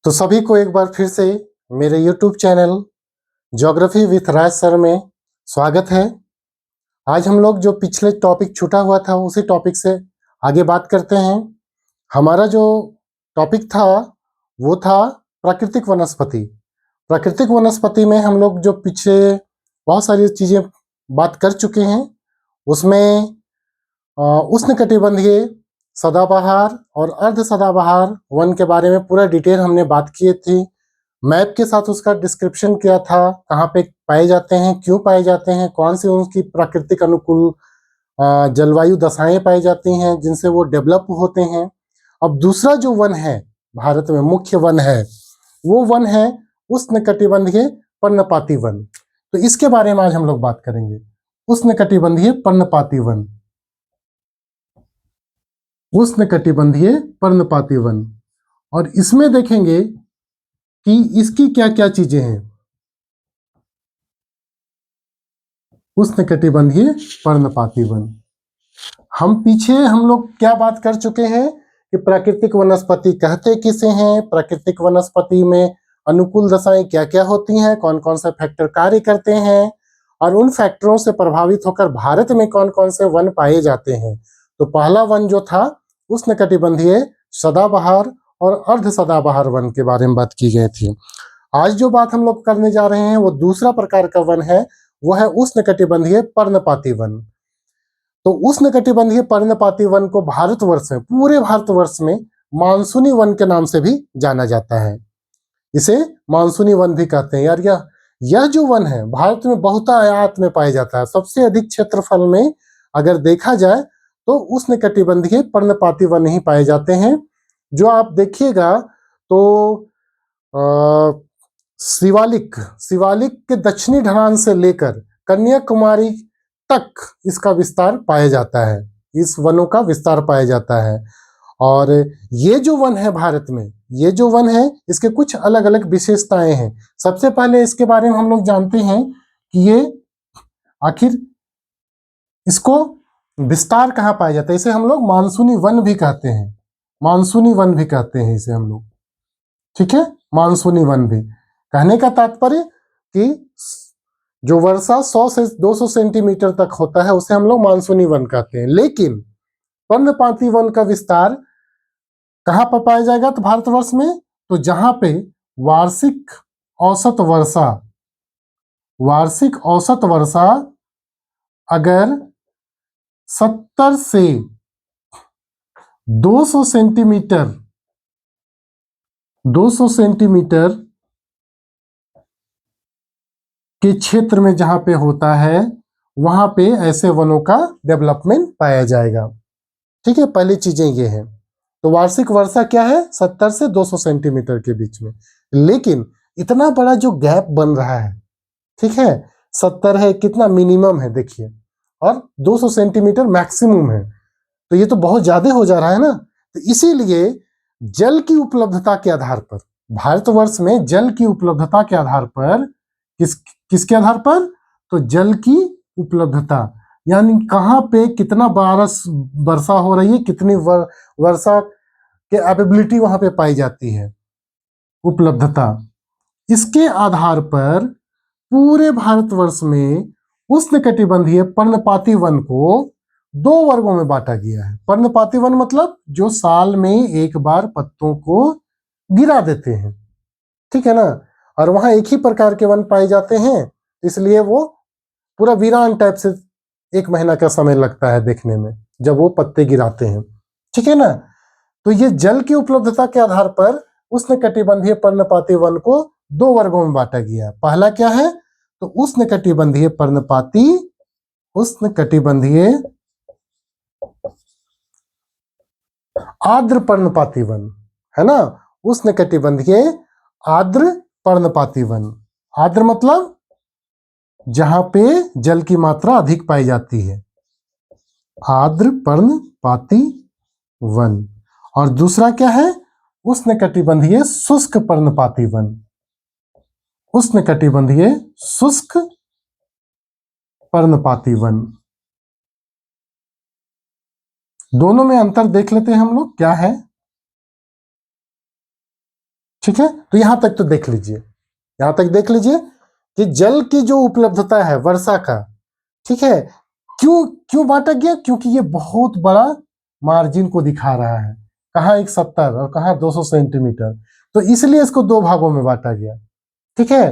तो सभी को एक बार फिर से मेरे YouTube channel geography with Raj sir में स्वागत है। आज हम लोग जो पिछले टॉपिक छूटा हुआ था उसी टॉपिक से आगे बात करते हैं। हमारा जो टॉपिक था वो था प्राकृतिक वनस्पति। प्राकृतिक वनस्पति में हम लोग जो पीछे बहुत सारी चीज़ें बात कर चुके हैं उसमें उष्णकटिबंधीय सदाबहार और अर्ध सदाबहार वन के बारे में पूरा डिटेल हमने बात की थी। मैप के साथ उसका डिस्क्रिप्शन किया था, कहाँ पे पाए जाते हैं, क्यों पाए जाते हैं, कौन सी उनकी प्राकृतिक अनुकूल जलवायु दशाएं पाई जाती हैं जिनसे वो डेवलप होते हैं। अब दूसरा जो वन है भारत में मुख्य वन है वो वन है उष्णकटिबंधीय पर्णपाती वन। तो इसके बारे में आज हम लोग बात करेंगे। उष्णकटिबंधीय पर्णपाती वन, उष्णकटिबंधीय पर्णपाती वन, और इसमें देखेंगे कि इसकी क्या क्या चीजें हैं। उष्णकटिबंधीय पर्णपाती वन, हम लोग क्या बात कर चुके हैं कि प्राकृतिक वनस्पति कहते किसे हैं, प्राकृतिक वनस्पति में अनुकूल दशाएं क्या क्या होती हैं, कौन कौन से फैक्टर कार्य करते हैं और उन फैक्टरों से प्रभावित होकर भारत में कौन कौन से वन पाए जाते हैं। तो पहला वन जो था उष्णकटिबंधीय सदाबहार और अर्ध सदाबहार वन के बारे में बात की गई थी। आज जो बात हम लोग करने जा रहे हैं वो दूसरा प्रकार का वन है, वो है उष्णकटिबंधीय पर्णपाती वन। तो उष्णकटिबंधीय पर्णपाती वन को भारतवर्ष में, पूरे भारतवर्ष में मानसूनी वन के नाम से भी जाना जाता है। इसे मानसूनी वन भी कहते हैं। यार यह जो वन है भारत में बहुतायत में पाया जाता है। सबसे अधिक क्षेत्रफल में अगर देखा जाए तो उष्णकटिबंधीय पर्णपाती वन ही पाए जाते हैं। जो आप देखिएगा तो शिवालिक के दक्षिणी ढलान से लेकर कन्याकुमारी तक इसका विस्तार पाया जाता है, इस वनों का विस्तार पाया जाता है। और ये जो वन है भारत में, ये जो वन है इसके कुछ अलग अलग विशेषताएं हैं। सबसे पहले इसके बारे में हम लोग जानते हैं कि ये आखिर इसको विस्तार कहाँ पाया जाता है। इसे हम लोग मानसूनी वन भी कहते हैं, मानसूनी वन भी कहते हैं इसे हम लोग, ठीक है। मानसूनी वन भी कहने का तात्पर्य कि जो वर्षा 100 से 200 सेंटीमीटर तक होता है उसे हम लोग मानसूनी वन कहते हैं। लेकिन पर्णपाती वन का विस्तार कहाँ पर पाया जाएगा तो भारतवर्ष में, तो जहां पे वार्षिक औसत वर्षा अगर 70 से 200 सेंटीमीटर के क्षेत्र में जहां पे होता है वहां पे ऐसे वनों का डेवलपमेंट पाया जाएगा, ठीक है। पहली चीजें ये हैं। तो वार्षिक वर्षा क्या है 70 से 200 सेंटीमीटर के बीच में। लेकिन इतना बड़ा जो गैप बन रहा है, ठीक है, 70 है कितना मिनिमम है देखिए, और 200 सेंटीमीटर मैक्सिमम है, तो ये तो बहुत ज्यादा हो जा रहा है ना। तो इसीलिए जल की उपलब्धता के आधार पर, भारतवर्ष में जल की उपलब्धता के आधार पर, किसके आधार पर, तो जल की उपलब्धता, यानी कहाँ पे कितना वर्षा हो रही है, कितनी वर्षा के एबिलिटी वहां पे पाई जाती है, उपलब्धता, इसके आधार पर पूरे भारतवर्ष में उष्णकटिबंधीय पर्णपाती वन को 2 वर्गों में बांटा गया है। पर्णपाती वन मतलब जो साल में एक बार पत्तों को गिरा देते हैं, ठीक है ना, और वहां एक ही प्रकार के वन पाए जाते हैं, इसलिए वो पूरा वीरान टाइप से 1 महीना का समय लगता है देखने में जब वो पत्ते गिराते हैं, ठीक है ना। तो ये जल की उपलब्धता के आधार पर उष्णकटिबंधीय पर्णपाती वन को 2 वर्गों में बांटा गया है। पहला क्या है तो उष्णकटिबंधीय आर्द्र पर्णपाती वन, है ना, उष्णकटिबंधीय आर्द्र पर्णपाती वन। आर्द्र मतलब जहां पे जल की मात्रा अधिक पाई जाती है, आर्द्र पर्णपाती वन। और दूसरा क्या है उष्णकटिबंधीय शुष्क पर्णपाती वन, उष्णकटिबंधीय शुष्क पर्णपाती वन। दोनों में अंतर देख लेते हैं हम लोग क्या है, ठीक है, तो यहां तक तो देख लीजिए, यहां तक देख लीजिए कि जल की जो उपलब्धता है वर्षा का, ठीक है, क्यों क्यों बांटा गया, क्योंकि ये बहुत बड़ा मार्जिन को दिखा रहा है, कहाँ 170 और कहाँ 200 सेंटीमीटर, तो इसलिए इसको दो भागों में बांटा गया। ठीक है,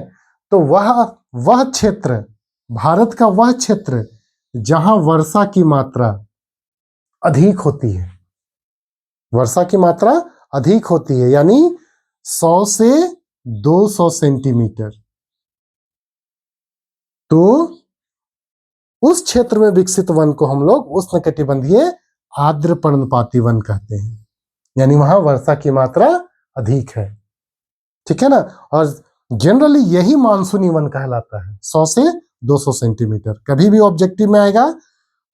तो वह क्षेत्र, भारत का वह क्षेत्र जहां वर्षा की मात्रा अधिक होती है, वर्षा की मात्रा अधिक होती है, यानी 100 से 200 सेंटीमीटर, तो उस क्षेत्र में विकसित वन को हम लोग उष्णकटिबंधीय आर्द्र पर्णपाती वन कहते हैं, यानी वहां वर्षा की मात्रा अधिक है। ठीक है ना, और जनरली यही मानसूनी वन कहलाता है, 100 से 200 सेंटीमीटर। कभी भी ऑब्जेक्टिव में आएगा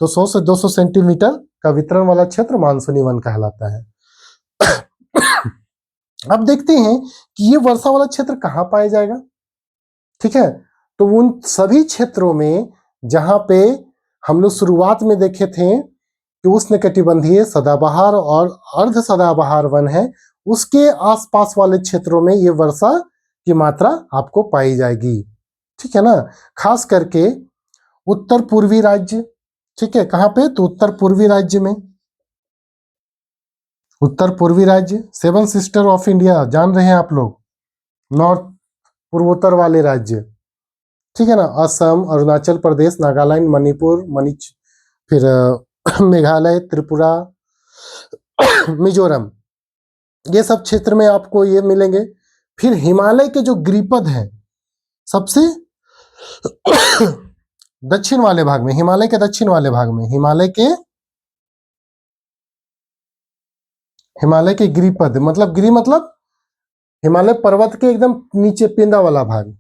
तो 100 से 200 सेंटीमीटर का वितरण वाला क्षेत्र मानसूनी वन कहलाता है। अब देखते हैं कि ये वर्षा वाला क्षेत्र कहाँ पाया जाएगा। ठीक है, तो उन सभी क्षेत्रों में जहां पे हम लोग शुरुआत में देखे थे कि उष्णकटिबंधीय सदाबहार और अर्ध सदाबहार वन है, उसके आसपास वाले क्षेत्रों में ये वर्षा की मात्रा आपको पाई जाएगी। ठीक है ना, खास करके उत्तर पूर्वी राज्य, ठीक है, कहां पे, तो उत्तर पूर्वी राज्य में, उत्तर पूर्वी राज्य, सेवन सिस्टर ऑफ इंडिया जान रहे हैं आप लोग, नॉर्थ पूर्वोत्तर वाले राज्य, ठीक है ना, असम, अरुणाचल प्रदेश, नागालैंड, मणिपुर, फिर मेघालय, त्रिपुरा, मिजोरम, ये सब क्षेत्र में आपको ये मिलेंगे। फिर हिमालय के जो गिरिपद हैं सबसे दक्षिण वाले भाग में, हिमालय के दक्षिण वाले भाग में, हिमालय के गिरिपद मतलब गिरि मतलब हिमालय पर्वत के एकदम नीचे पिंदा वाला भाग,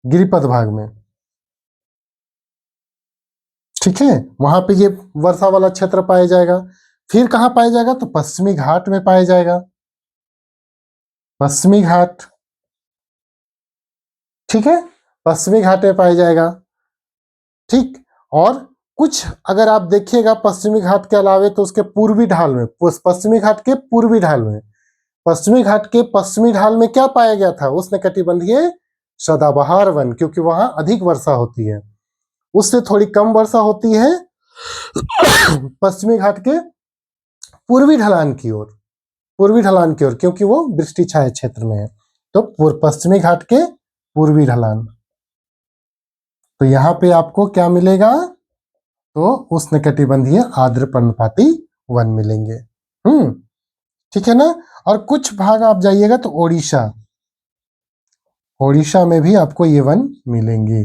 गिरिपद भाग में, ठीक है, वहां पे ये वर्षा वाला क्षेत्र पाया जाएगा। फिर कहां पाया जाएगा, तो पश्चिमी घाट में पाया जाएगा, पश्चिमी घाट, ठीक है, पश्चिमी घाट में पाया जाएगा। ठीक, और कुछ अगर आप देखिएगा पश्चिमी घाट के अलावे तो उसके पूर्वी ढाल में, पश्चिमी घाट के पूर्वी ढाल में, पश्चिमी घाट के पश्चिमी ढाल में क्या पाया गया था, उष्णकटिबंधीय सदाबहार वन, क्योंकि वहां अधिक वर्षा होती है। उससे थोड़ी कम वर्षा होती है पश्चिमी घाट के पूर्वी ढलान की ओर, पूर्वी ढलान की ओर, क्योंकि वो वृष्टि छाया क्षेत्र में है, तो पश्चिमी घाट के पूर्वी ढलान। तो यहाँ पे आपको क्या मिलेगा, तो उष्णकटिबंधीय आर्द्र पर्णपाती वन मिलेंगे। ठीक है ना, और कुछ भाग आप जाइएगा तो ओडिशा, ओडिशा में भी आपको ये वन मिलेंगे।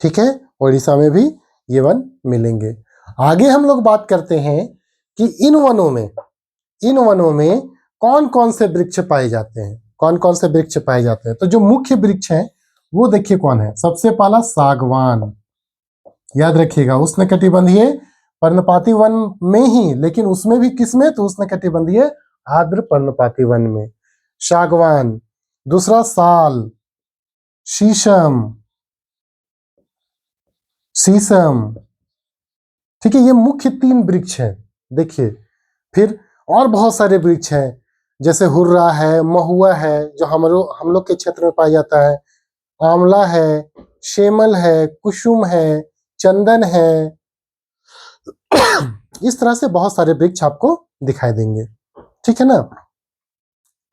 ठीक है, ओडिशा में भी ये वन मिलेंगे। आगे हम लोग बात करते हैं कि इन वनों में कौन कौन से वृक्ष पाए जाते हैं, कौन कौन से वृक्ष पाए जाते हैं। तो जो मुख्य वृक्ष हैं वो देखिए कौन है, सबसे पहला सागवान, याद रखिएगा, उष्णकटिबंधीय पर्णपाती वन में ही, लेकिन उसमें भी किसमें, तो उष्णकटिबंधीय आर्द्र पर्णपाती वन में सागवान। दूसरा साल, शीशम, ठीक है, ये मुख्य 3 वृक्ष हैं। देखिए, फिर और बहुत सारे वृक्ष हैं, जैसे हुर्रा है, महुआ है, जो हम लोग के क्षेत्र में पाया जाता है, आंवला है, शेमल है, कुसुम है, चंदन है, इस तरह से बहुत सारे वृक्ष आपको दिखाई देंगे। ठीक है ना,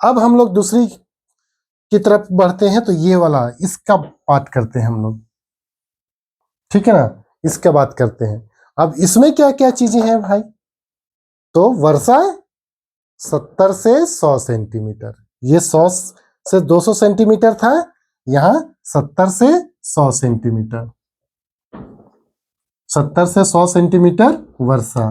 अब हम लोग दूसरी की तरफ बढ़ते हैं, तो ये वाला, इसका बात करते हैं हम लोग। ठीक है ना, इसका बात करते हैं। अब इसमें क्या क्या चीजें हैं भाई, तो वर्षा 70 से 100 सेंटीमीटर, ये 100 से 200 सेंटीमीटर था, यहां 70 से 100 सेंटीमीटर, 70 से 100 सेंटीमीटर वर्षा।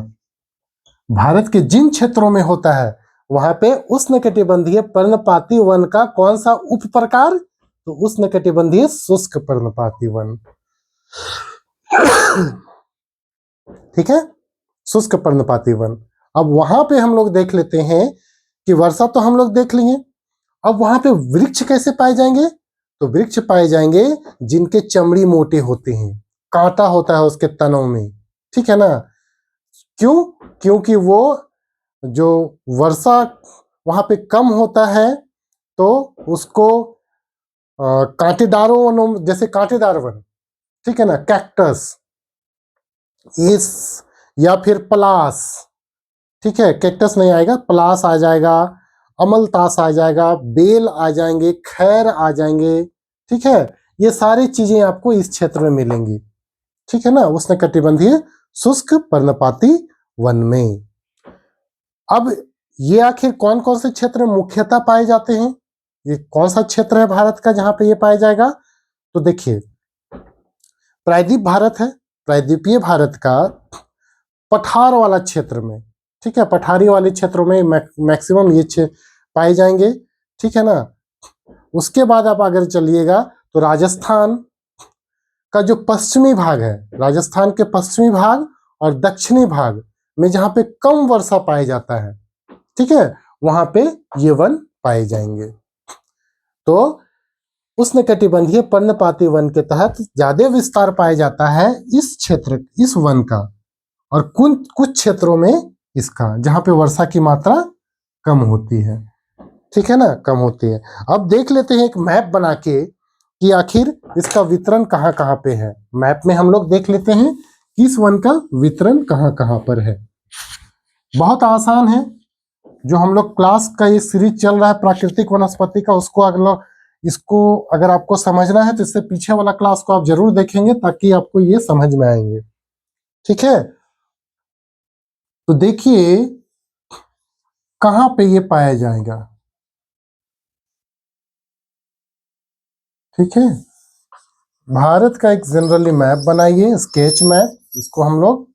भारत के जिन क्षेत्रों में होता है वहां पे उष्णकटिबंधीय पर्णपाती वन का कौन सा उप प्रकार, तो उष्णकटिबंधीय शुष्क पर्णपाती वन। ठीक है, शुष्क पर्णपाती वन। अब वहां पे हम लोग देख लेते हैं कि वर्षा तो हम लोग देख लेंगे, अब वहां पे वृक्ष कैसे पाए जाएंगे, तो वृक्ष पाए जाएंगे जिनके चमड़ी मोटे होते हैं, कांटा होता है उसके तनों में। ठीक है ना, क्यों, क्योंकि वो जो वर्षा वहां पे कम होता है तो उसको कांटेदारों वनों, जैसे कांटेदार वन, ठीक है ना, कैक्टस, इस या फिर पलास, ठीक है, कैक्टस नहीं आएगा, पलास आ जाएगा, अमलतास आ जाएगा, बेल आ जाएंगे, खैर आ जाएंगे, ठीक है, ये सारी चीजें आपको इस क्षेत्र में मिलेंगी, ठीक है ना, उष्णकटिबंधीय शुष्क पर्णपाती वन में। अब ये आखिर कौन कौन से क्षेत्र मुख्यतः पाए जाते हैं, ये कौन सा क्षेत्र है भारत का जहां पे ये पाया जाएगा? तो देखिए, प्रायद्वीप भारत है, प्रायद्वीपीय भारत का पठार वाला क्षेत्र में, ठीक है, पठारी वाले क्षेत्रों में मैक्सिमम ये पाए जाएंगे, ठीक है ना। उसके बाद आप अगर चलिएगा तो राजस्थान का जो पश्चिमी भाग है, राजस्थान के पश्चिमी भाग और दक्षिणी भाग में जहां पे कम वर्षा पाया जाता है, ठीक है, वहां पे ये वन पाए जाएंगे। तो उष्णकटिबंधीय पर्णपाती वन के तहत ज्यादा विस्तार पाया जाता है इस क्षेत्र, इस वन का, और कुछ क्षेत्रों में इसका, जहां पे वर्षा की मात्रा कम होती है, ठीक है ना, कम होती है। अब देख लेते हैं एक मैप बना के कि आखिर इसका वितरण कहाँ कहाँ पे है। मैप में हम लोग देख लेते हैं कि इस वन का वितरण कहाँ कहाँ पर है। बहुत आसान है, जो हम लोग क्लास का ये सीरीज चल रहा है प्राकृतिक वनस्पति का, उसको अगर आपको समझना है तो इससे पीछे वाला क्लास को आप जरूर देखेंगे ताकि आपको ये समझ में आएंगे, ठीक है। तो देखिए कहां पे ये पाया जाएगा, ठीक है। भारत का एक जनरली मैप बनाइए, स्केच मैप, इसको हम लोग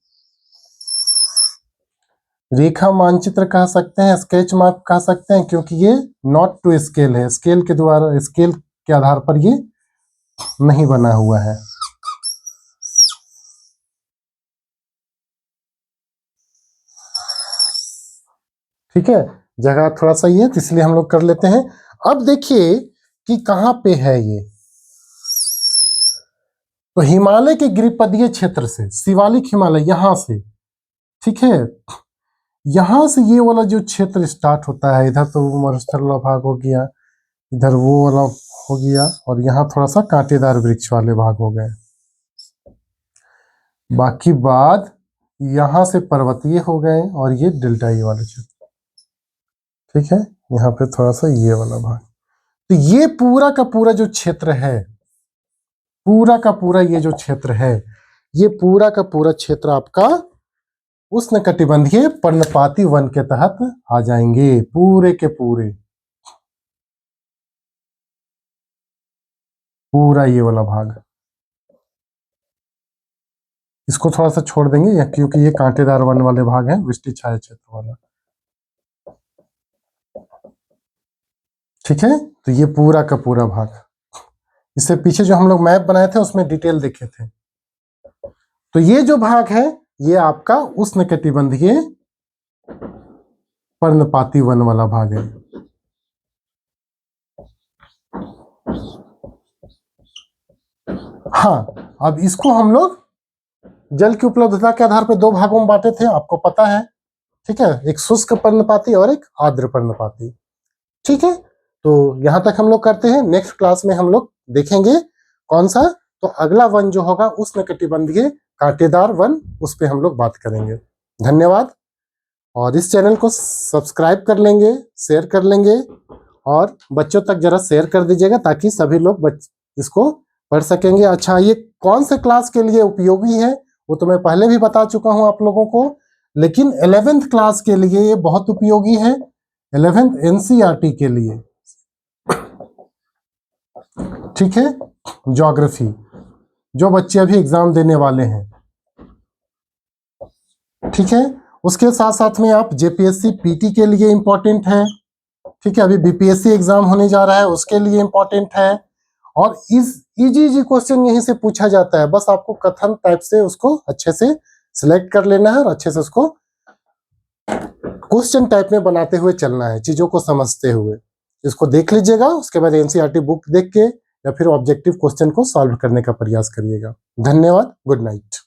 रेखा मानचित्र कह सकते हैं, स्केच मैप कह सकते हैं, क्योंकि ये नॉट टू स्केल है, स्केल के द्वारा, स्केल के आधार पर ये नहीं बना हुआ है। ठीक है, जगह थोड़ा सा ही है तो इसलिए हम लोग कर लेते हैं। अब देखिए कि कहां पे है ये, तो हिमालय के गिरिपदीय क्षेत्र से, शिवालिक हिमालय यहां से, ठीक है, यहां से ये वाला जो क्षेत्र स्टार्ट होता है, इधर तो मरुस्थल वाला भाग हो गया, इधर वो वाला हो गया, और यहाँ थोड़ा सा कांटेदार वृक्ष वाले भाग हो गए। बाकी बाद यहां से पर्वतीय हो गए और ये डेल्टाई वाले क्षेत्र, ठीक है, यहाँ पे थोड़ा सा ये वाला भाग। तो ये पूरा का पूरा जो क्षेत्र है, पूरा का पूरा ये जो क्षेत्र है, ये पूरा का पूरा क्षेत्र आपका उष्णकटिबंधीय पर्णपाती वन के तहत आ जाएंगे, पूरे के पूरे, पूरा ये वाला भाग। इसको थोड़ा सा छोड़ देंगे क्योंकि ये कांटेदार वन वाले भाग हैं, वृष्टि छाया क्षेत्र वाला, ठीक है। तो ये पूरा का पूरा भाग, इससे पीछे जो हम लोग मैप बनाए थे उसमें डिटेल देखे थे। तो ये जो भाग है ये आपका उष्णकटिबंधीय पर्णपाती वन वाला भाग है। हाँ, अब इसको हम लोग जल की उपलब्धता के आधार पर दो भागों में बांटे थे, आपको पता है, ठीक है, एक शुष्क पर्णपाती और एक आर्द्र पर्णपाती, ठीक है। तो यहां तक हम लोग करते हैं, नेक्स्ट क्लास में हम लोग देखेंगे कौन सा, तो अगला वन जो होगा उष्णकटिबंधीय कांटेदार वन, उस पर हम लोग बात करेंगे। धन्यवाद, और इस चैनल को सब्सक्राइब कर लेंगे, शेयर कर लेंगे, और बच्चों तक जरा शेयर कर दीजिएगा ताकि सभी लोग इसको पढ़ सकेंगे। अच्छा, ये कौन से क्लास के लिए उपयोगी है वो तो मैं पहले भी बता चुका हूं आप लोगों को, लेकिन 11th क्लास के लिए ये बहुत उपयोगी है, 11th NCERT के लिए, ठीक है, ज्योग्राफी, जो बच्चे अभी एग्जाम देने वाले हैं, ठीक है। उसके साथ साथ में आप JPSC PT के लिए इंपॉर्टेंट है, ठीक है, अभी BPSC एग्जाम होने जा रहा है उसके लिए इंपॉर्टेंट है, और इस इजी क्वेश्चन यहीं से पूछा जाता है, बस आपको कथन टाइप से उसको अच्छे से सिलेक्ट कर लेना है और अच्छे से उसको क्वेश्चन टाइप में बनाते हुए चलना है, चीजों को समझते हुए। इसको देख लीजिएगा, उसके बाद NCERT बुक देख के या फिर ऑब्जेक्टिव क्वेश्चन को सॉल्व करने का प्रयास करिएगा। धन्यवाद, गुड नाइट।